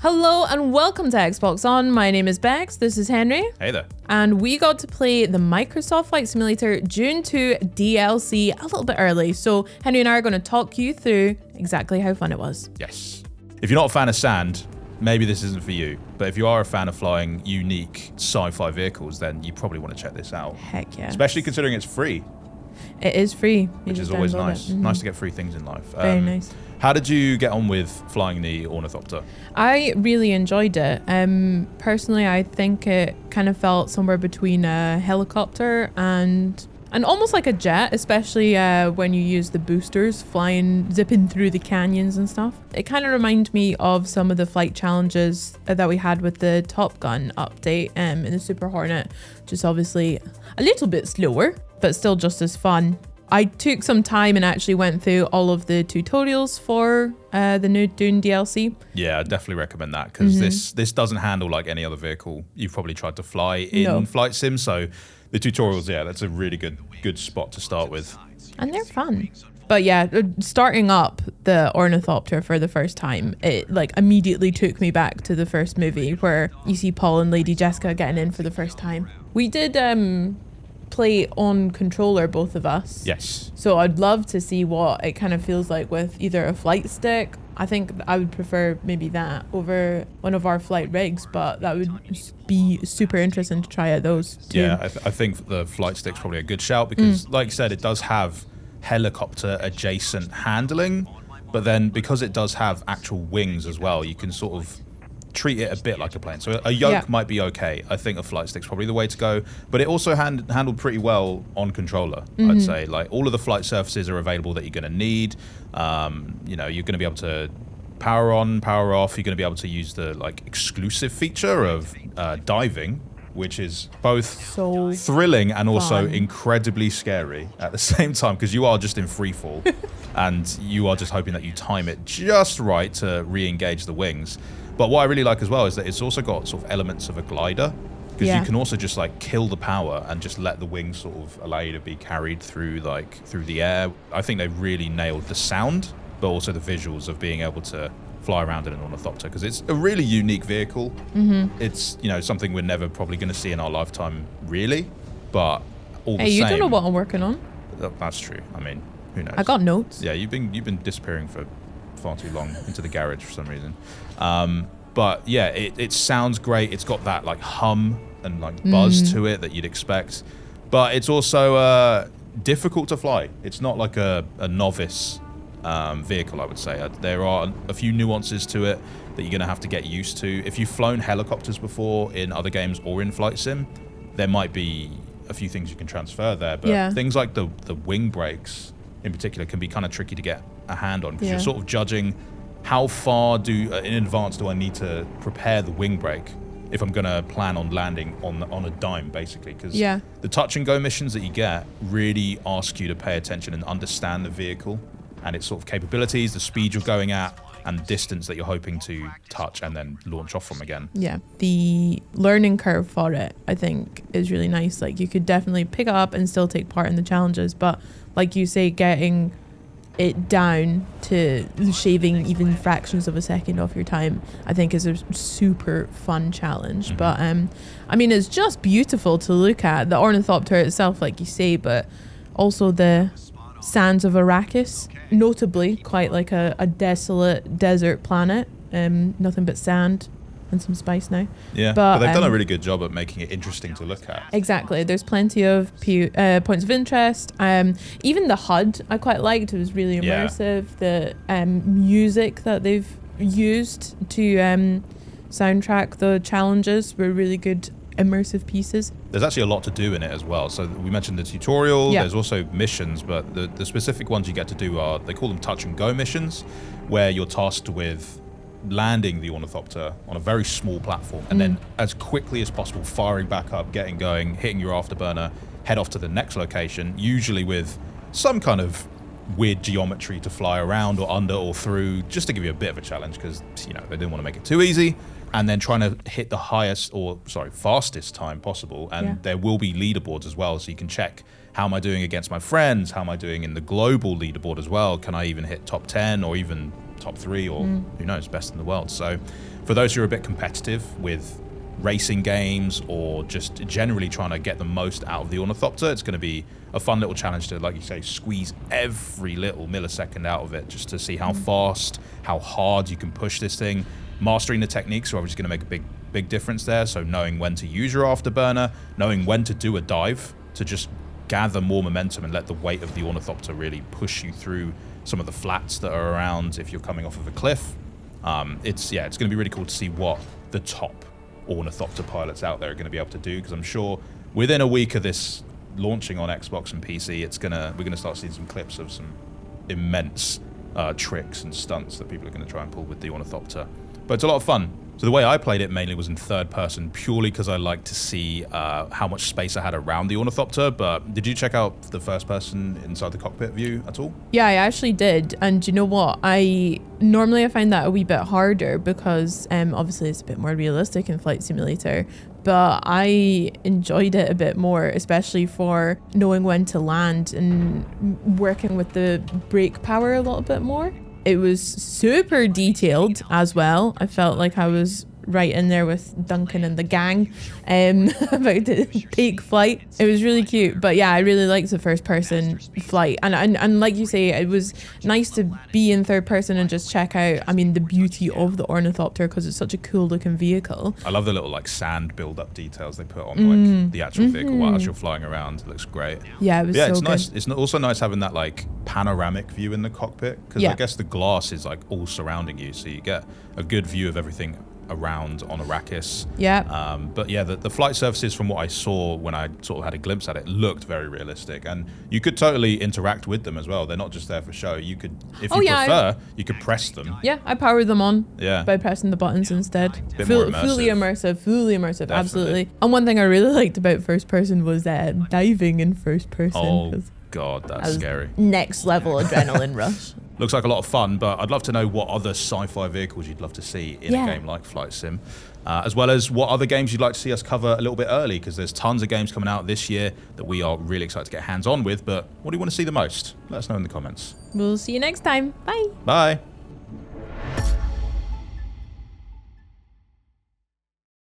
Hello and welcome to Xbox On. My name is Bex. This is Henry. Hey there. And we got to play the Microsoft Flight Simulator Dune 2 DLC a little bit early. So Henry and I are going to talk you through exactly how fun it was. Yes. If you're not a fan of sand, maybe this isn't for you. But if you are a fan of flying unique sci-fi vehicles, then you probably want to check this out. Heck yeah. Especially considering it's free. It is free. Which is always nice. Nice to get free things in life. Very nice. How did you get on with flying the Ornithopter? I really enjoyed it. Personally, I think it kind of felt somewhere between a helicopter and almost like a jet, especially when you use the boosters zipping through the canyons and stuff. It kind of reminded me of some of the flight challenges that we had with the Top Gun update in the Super Hornet, which is obviously a little bit slower, but still just as fun. I took some time and actually went through all of the tutorials for the new Dune DLC. Yeah, I definitely recommend that because this doesn't handle like any other vehicle you've probably tried to fly in Flight Sim. So the tutorials, yeah, that's a really good spot to start with. And they're fun. But yeah, starting up the Ornithopter for the first time, it like immediately took me back to the first movie where you see Paul and Lady Jessica getting in for the first time. We did play on controller, both of us. Yes. So I'd love to see what it kind of feels like with either a flight stick. I think I would prefer maybe that over one of our flight rigs, but that would be super interesting to try out those too. Yeah, I think the flight stick's probably a good shout because, like you said, it does have helicopter adjacent handling, but then because it does have actual wings as well, you can sort of treat it a bit like a plane. So a yoke might be okay. I think a flight stick's probably the way to go, but it also handled pretty well on controller. I'd say like all of the flight surfaces are available that you're going to need. You're going to be able to power on, power off. You're going to be able to use the like exclusive feature of diving, which is both so thrilling and also fun. Incredibly scary at the same time because you are just in free fall and you are just hoping that you time it just right to re-engage the wings. But what I really like as well is that it's also got sort of elements of a glider because you can also just like kill the power and just let the wings sort of allow you to be carried through the air. I think they really nailed the sound, but also the visuals of being able to fly around in an Ornithopter because it's a really unique vehicle. It's something we're never probably going to see in our lifetime, really. But all the same, you don't know what I'm working on. That's true. I mean, who knows? I got notes. Yeah, you've been disappearing for far too long into the garage for some reason. But yeah, it sounds great. It's got that like hum and like buzz to it that you'd expect. But it's also difficult to fly. It's not like a novice vehicle, I would say. There are a few nuances to it that you're going to have to get used to. If you've flown helicopters before in other games or in Flight Sim, there might be a few things you can transfer there. But things like the wing brakes in particular can be kind of tricky to get a hand on because you're sort of judging how far in advance do I need to prepare the wing brake if I'm going to plan on landing on a dime, basically. Because the touch and go missions that you get really ask you to pay attention and understand the vehicle and its sort of capabilities, the speed you're going at, and the distance that you're hoping to touch and then launch off from again. Yeah, the learning curve for it, I think, is really nice. Like, you could definitely pick it up and still take part in the challenges, but like you say, getting it down to shaving even fractions of a second off your time, I think is a super fun challenge. But I mean, it's just beautiful to look at, the Ornithopter itself, like you say, but also the sands of Arrakis, notably quite like a desolate desert planet, nothing but sand and some spice now. Yeah, but they've done a really good job at making it interesting to look at. Exactly. There's plenty of points of interest. Even the HUD I quite liked. It was really immersive. The music that they've used to soundtrack the challenges were really good immersive pieces. There's actually a lot to do in it as well. So we mentioned the tutorial, there's also missions, but the specific ones you get to do are, they call them touch and go missions, where you're tasked with landing the Ornithopter on a very small platform and then as quickly as possible firing back up, getting going, hitting your afterburner, head off to the next location, usually with some kind of weird geometry to fly around or under or through, just to give you a bit of a challenge because they didn't want to make it too easy. And then trying to hit the fastest time possible. And there will be leaderboards as well, so you can check, how am I doing against my friends? How am I doing in the global leaderboard as well? Can I even hit top 10 or even top 3 or who knows, best in the world. So for those who are a bit competitive with racing games or just generally trying to get the most out of the Ornithopter, it's going to be a fun little challenge to, like you say, squeeze every little millisecond out of it just to see how fast, how hard you can push this thing. Mastering the techniques are obviously going to make a big difference there. So knowing when to use your afterburner, knowing when to do a dive to just gather more momentum and let the weight of the Ornithopter really push you through some of the flats that are around if you're coming off of a cliff. It's going to be really cool to see what the top Ornithopter pilots out there are going to be able to do, because I'm sure within a week of this launching on Xbox and PC, we're going to start seeing some clips of some immense tricks and stunts that people are going to try and pull with the Ornithopter. But it's a lot of fun. So the way I played it mainly was in third person, purely because I like to see how much space I had around the Ornithopter. But did you check out the first person inside the cockpit view at all? Yeah, I actually did. And you know what? I find that a wee bit harder because obviously it's a bit more realistic in Flight Simulator. But I enjoyed it a bit more, especially for knowing when to land and working with the brake power a little bit more. It was super detailed as well. I felt like I was right in there with Duncan and the gang about to take flight. It was really cute. But yeah, I really liked the first person flight. And like you say, it was nice to be in third person and just check out, the beauty of the Ornithopter, because it's such a cool looking vehicle. I love the little sand build up details they put on the actual vehicle while you're flying around. It looks great. Yeah, it was so it's good. nice. It's also nice having that like panoramic view in the cockpit, because I guess the glass is like all surrounding you, so you get a good view of everything around on Arrakis. Yeah. But yeah, the flight surfaces, from what I saw when I sort of had a glimpse at it, looked very realistic, and you could totally interact with them as well. They're not just there for show. You could, if you prefer, you could press them. Yeah, I powered them on by pressing the buttons instead. Fully immersive, absolutely. And one thing I really liked about first person was diving in first person. Oh God, that's scary. Next level adrenaline rush. Looks like a lot of fun, but I'd love to know what other sci-fi vehicles you'd love to see in a game like Flight Sim, as well as what other games you'd like to see us cover a little bit early, because there's tons of games coming out this year that we are really excited to get hands-on with. But what do you want to see the most? Let us know in the comments. We'll see you next time. Bye. Bye.